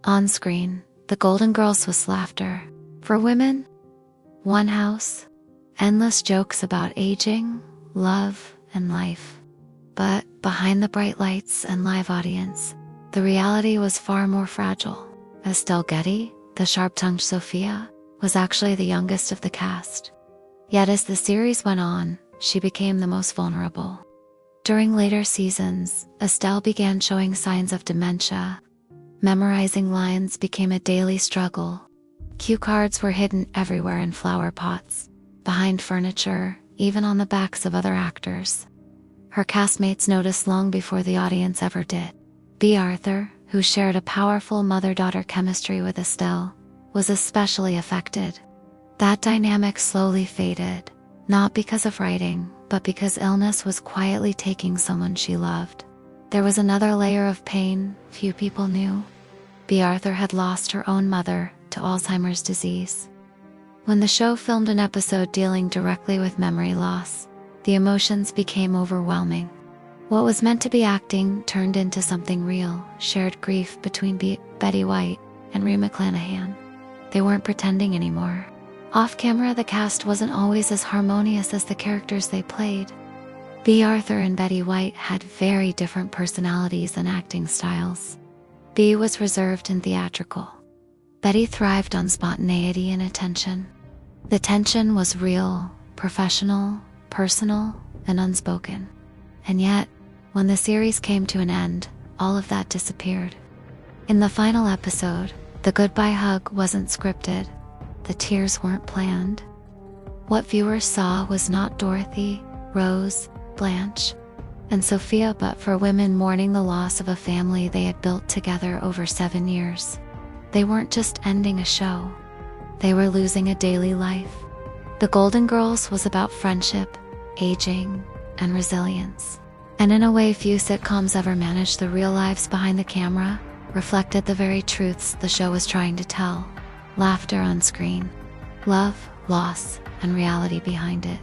On screen, The Golden Girls was laughter. For women, one house, endless jokes about aging, love, and life. But behind the bright lights and live audience, the reality was far more fragile. Estelle Getty, the sharp-tongued Sophia, was actually the youngest of the cast. Yet as the series went on, she became the most vulnerable. During later seasons, Estelle began showing signs of dementia. Memorizing lines became a daily struggle. Cue cards were hidden everywhere in flower pots, behind furniture, even on the backs of other actors. Her castmates noticed long before the audience ever did. Bea Arthur, who shared a powerful mother-daughter chemistry with Estelle, was especially affected. That dynamic slowly faded, not because of writing, but because illness was quietly taking someone she loved. There was another layer of pain few people knew. Bea Arthur had lost her own mother to Alzheimer's disease. When the show filmed an episode dealing directly with memory loss, the emotions became overwhelming. What was meant to be acting turned into something real, shared grief between Betty White and Rhea McClanahan. They weren't pretending anymore. Off-camera, the cast wasn't always as harmonious as the characters they played. Bea Arthur and Betty White had very different personalities and acting styles. Bea was reserved and theatrical. Betty thrived on spontaneity and attention. The tension was real, professional, personal, and unspoken. And yet, when the series came to an end, all of that disappeared. In the final episode, the goodbye hug wasn't scripted. The tears weren't planned. What viewers saw was not Dorothy, Rose, Blanche, and Sophia, but for women mourning the loss of a family they had built together over 7 years. They weren't just ending a show. They were losing a daily life. The Golden Girls was about friendship, aging, and resilience. And in a way few sitcoms ever managed, the real lives behind the camera reflected the very truths the show was trying to tell. Laughter on screen, love, loss, and reality behind it.